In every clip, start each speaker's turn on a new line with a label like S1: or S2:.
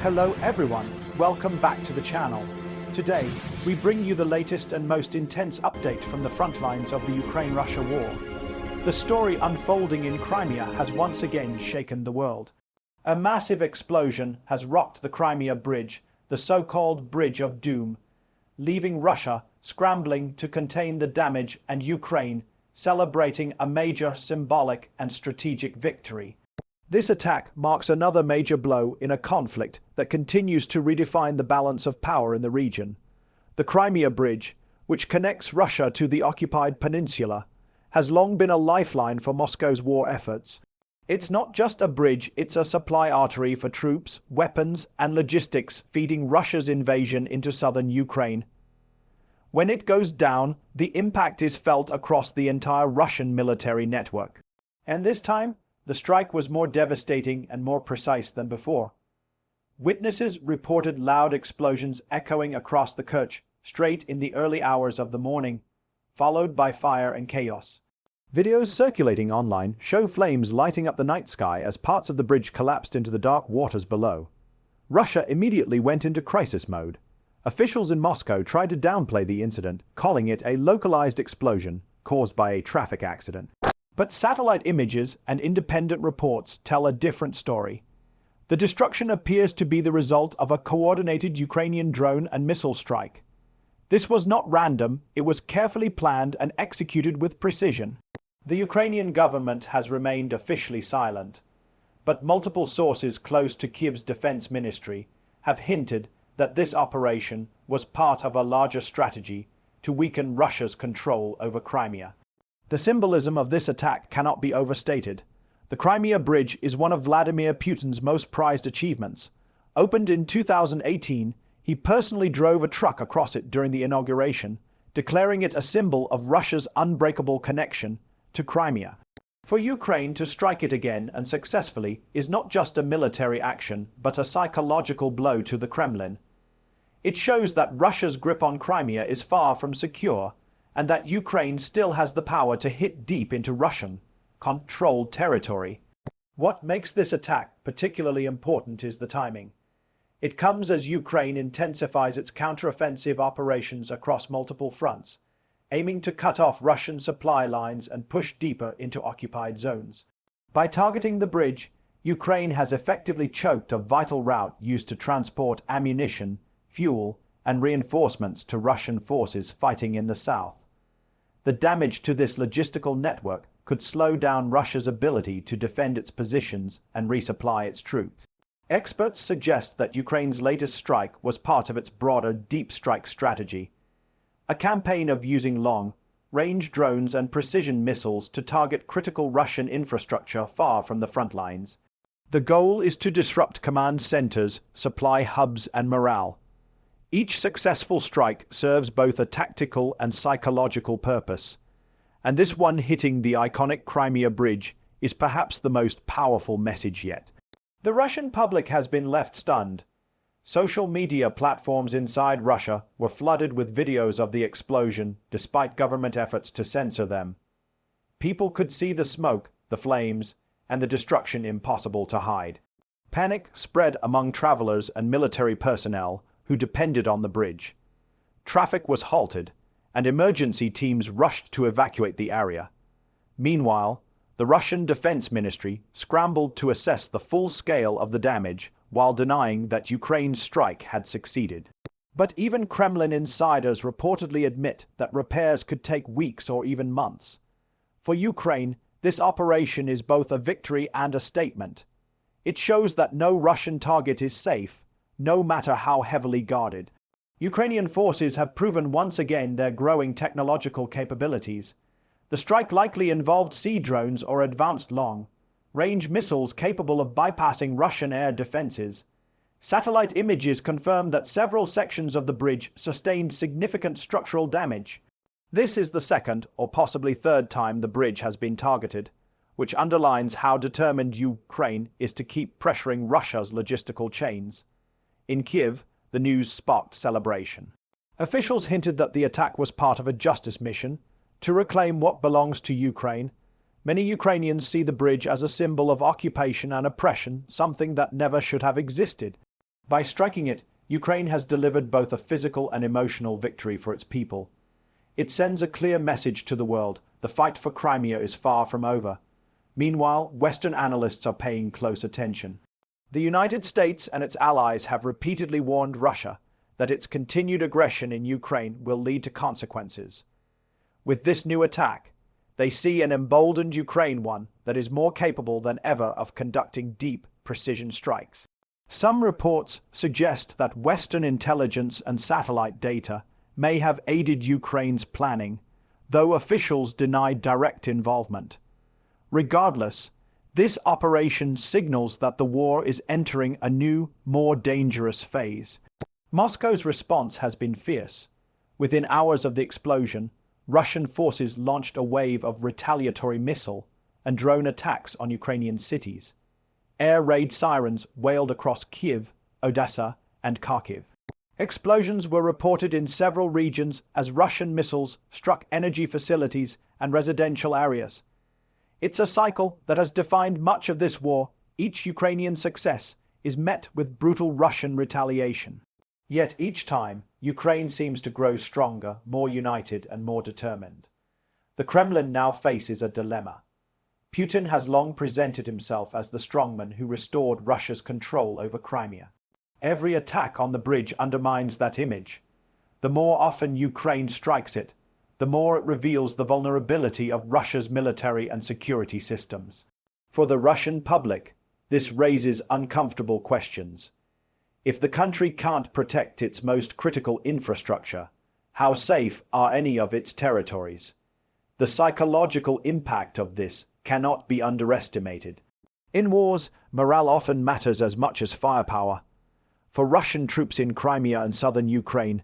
S1: Hello everyone, welcome back to the channel. Today, we bring you the latest and most intense update from the front lines of the Ukraine-Russia war. The story unfolding in Crimea has once again shaken the world. A massive explosion has rocked the Crimea bridge, the so-called Bridge of Doom, leaving Russia scrambling to contain the damage and Ukraine celebrating a major symbolic and strategic victory. This attack marks another major blow in a conflict that continues to redefine the balance of power in the region. The Crimea Bridge, which connects Russia to the occupied peninsula, has long been a lifeline for Moscow's war efforts. It's not just a bridge, it's a supply artery for troops, weapons, and logistics feeding Russia's invasion into southern Ukraine. When it goes down, the impact is felt across the entire Russian military network. And this time, the strike was more devastating and more precise than before. Witnesses reported loud explosions echoing across the Kerch Strait in the early hours of the morning, followed by fire and chaos. Videos circulating online show flames lighting up the night sky as parts of the bridge collapsed into the dark waters below. Russia immediately went into crisis mode. Officials in Moscow tried to downplay the incident, calling it a localized explosion caused by a traffic accident. But satellite images and independent reports tell a different story. The destruction appears to be the result of a coordinated Ukrainian drone and missile strike. This was not random, it was carefully planned and executed with precision. The Ukrainian government has remained officially silent, but multiple sources close to Kyiv's defense ministry have hinted that this operation was part of a larger strategy to weaken Russia's control over Crimea. The symbolism of this attack cannot be overstated. The Crimea Bridge is one of Vladimir Putin's most prized achievements. Opened in 2018, he personally drove a truck across it during the inauguration, declaring it a symbol of Russia's unbreakable connection to Crimea. For Ukraine to strike it again and successfully is not just a military action, but a psychological blow to the Kremlin. It shows that Russia's grip on Crimea is far from secure, and that Ukraine still has the power to hit deep into Russian-controlled territory. What makes this attack particularly important is the timing. It comes as Ukraine intensifies its counteroffensive operations across multiple fronts, aiming to cut off Russian supply lines and push deeper into occupied zones. By targeting the bridge, Ukraine has effectively choked a vital route used to transport ammunition, fuel, and reinforcements to Russian forces fighting in the south. The damage to this logistical network could slow down Russia's ability to defend its positions and resupply its troops. Experts suggest that Ukraine's latest strike was part of its broader deep strike strategy, a campaign of using long-range drones and precision missiles to target critical Russian infrastructure far from the front lines. The goal is to disrupt command centers, supply hubs, and morale. Each successful strike serves both a tactical and psychological purpose, and this one hitting the iconic Crimea Bridge is perhaps the most powerful message yet. The Russian public has been left stunned. Social media platforms inside Russia were flooded with videos of the explosion, despite government efforts to censor them. People could see the smoke, the flames, and the destruction impossible to hide. Panic spread among travelers and military personnel who depended on the bridge. Traffic was halted, and emergency teams rushed to evacuate the area. Meanwhile, the Russian Defense Ministry scrambled to assess the full scale of the damage while denying that Ukraine's strike had succeeded. But even Kremlin insiders reportedly admit that repairs could take weeks or even months. For Ukraine, this operation is both a victory and a statement. It shows that no Russian target is safe, no matter how heavily guarded. Ukrainian forces have proven once again their growing technological capabilities. The strike likely involved sea drones or advanced long-range missiles capable of bypassing Russian air defenses. Satellite images confirm that several sections of the bridge sustained significant structural damage. This is the second or possibly third time the bridge has been targeted, which underlines how determined Ukraine is to keep pressuring Russia's logistical chains. In Kyiv, the news sparked celebration. Officials hinted that the attack was part of a justice mission to reclaim what belongs to Ukraine. Many Ukrainians see the bridge as a symbol of occupation and oppression, something that never should have existed. By striking it, Ukraine has delivered both a physical and emotional victory for its people. It sends a clear message to the world: the fight for Crimea is far from over. Meanwhile, Western analysts are paying close attention. The United States and its allies have repeatedly warned Russia that its continued aggression in Ukraine will lead to consequences. With this new attack, they see an emboldened Ukraine, one that is more capable than ever of conducting deep precision strikes. Some reports suggest that Western intelligence and satellite data may have aided Ukraine's planning, though officials denied direct involvement. Regardless, this operation signals that the war is entering a new, more dangerous phase. Moscow's response has been fierce. Within hours of the explosion, Russian forces launched a wave of retaliatory missile and drone attacks on Ukrainian cities. Air raid sirens wailed across Kyiv, Odessa, and Kharkiv. Explosions were reported in several regions as Russian missiles struck energy facilities and residential areas. It's a cycle that has defined much of this war. Each Ukrainian success is met with brutal Russian retaliation. Yet each time, Ukraine seems to grow stronger, more united, and more determined. The Kremlin now faces a dilemma. Putin has long presented himself as the strongman who restored Russia's control over Crimea. Every attack on the bridge undermines that image. The more often Ukraine strikes it, the more it reveals the vulnerability of Russia's military and security systems. For the Russian public, this raises uncomfortable questions. If the country can't protect its most critical infrastructure, how safe are any of its territories? The psychological impact of this cannot be underestimated. In wars, morale often matters as much as firepower. For Russian troops in Crimea and southern Ukraine,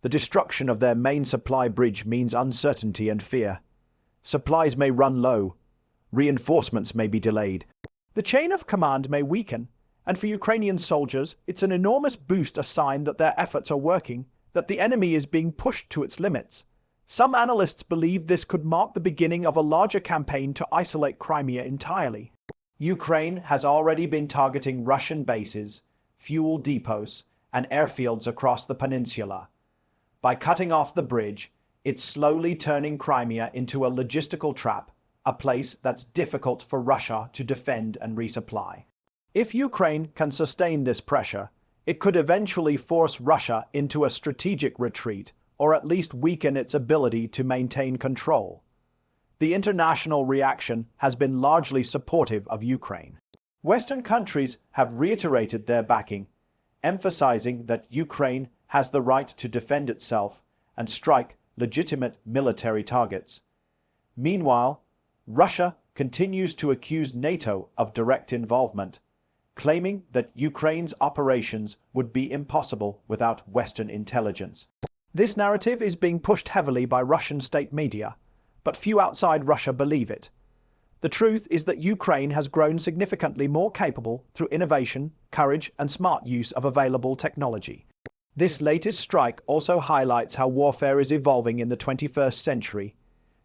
S1: the destruction of their main supply bridge means uncertainty and fear. Supplies may run low. Reinforcements may be delayed. The chain of command may weaken, and for Ukrainian soldiers, it's an enormous boost, a sign that their efforts are working, that the enemy is being pushed to its limits. Some analysts believe this could mark the beginning of a larger campaign to isolate Crimea entirely. Ukraine has already been targeting Russian bases, fuel depots, and airfields across the peninsula. By cutting off the bridge, it's slowly turning Crimea into a logistical trap, a place that's difficult for Russia to defend and resupply. If Ukraine can sustain this pressure, it could eventually force Russia into a strategic retreat, or at least weaken its ability to maintain control. The international reaction has been largely supportive of Ukraine. Western countries have reiterated their backing, emphasizing that Ukraine has the right to defend itself and strike legitimate military targets. Meanwhile, Russia continues to accuse NATO of direct involvement, claiming that Ukraine's operations would be impossible without Western intelligence. This narrative is being pushed heavily by Russian state media, but few outside Russia believe it. The truth is that Ukraine has grown significantly more capable through innovation, courage, and smart use of available technology. This latest strike also highlights how warfare is evolving in the 21st century.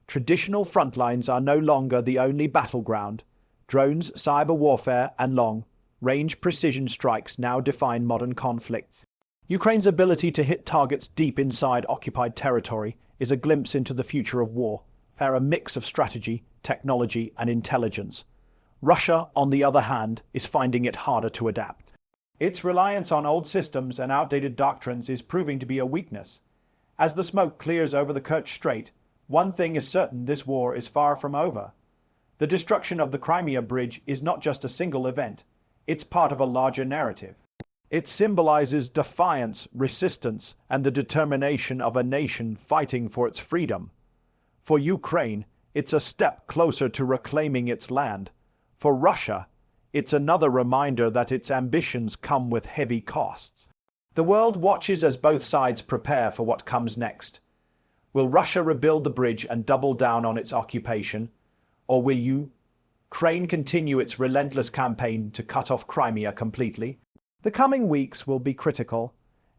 S1: Traditional front lines are no longer the only battleground. Drones, cyber warfare, and long-range precision strikes now define modern conflicts. Ukraine's ability to hit targets deep inside occupied territory is a glimpse into the future of war, a mix of strategy, technology, and intelligence. Russia, on the other hand, is finding it harder to adapt. Its reliance on old systems and outdated doctrines is proving to be a weakness. As the smoke clears over the Kerch Strait, one thing is certain: this war is far from over. The destruction of the Crimea bridge is not just a single event, it's part of a larger narrative. It symbolizes defiance, resistance, and the determination of a nation fighting for its freedom. For Ukraine, it's a step closer to reclaiming its land. For Russia, it's another reminder that its ambitions come with heavy costs. The world watches as both sides prepare for what comes next. Will Russia rebuild the bridge and double down on its occupation? Or will Ukraine continue its relentless campaign to cut off Crimea completely? The coming weeks will be critical.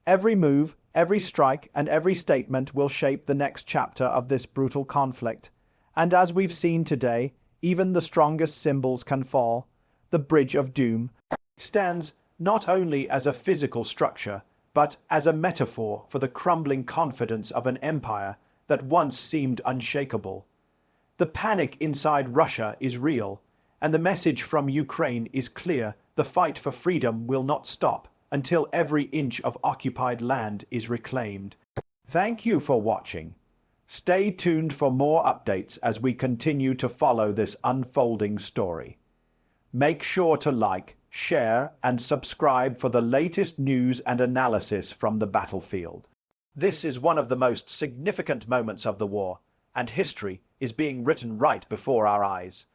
S1: Every move, every strike, and every statement will shape the next chapter of this brutal conflict. And as we've seen today, even the strongest symbols can fall. The Bridge of Doom stands not only as a physical structure, but as a metaphor for the crumbling confidence of an empire that once seemed unshakable. The panic inside Russia is real, and the message from Ukraine is clear: the fight for freedom will not stop until every inch of occupied land is reclaimed. Thank you for watching. Stay tuned for more updates as we continue to follow this unfolding story. Make sure to like, share, and subscribe for the latest news and analysis from the battlefield. This is one of the most significant moments of the war, and history is being written right before our eyes.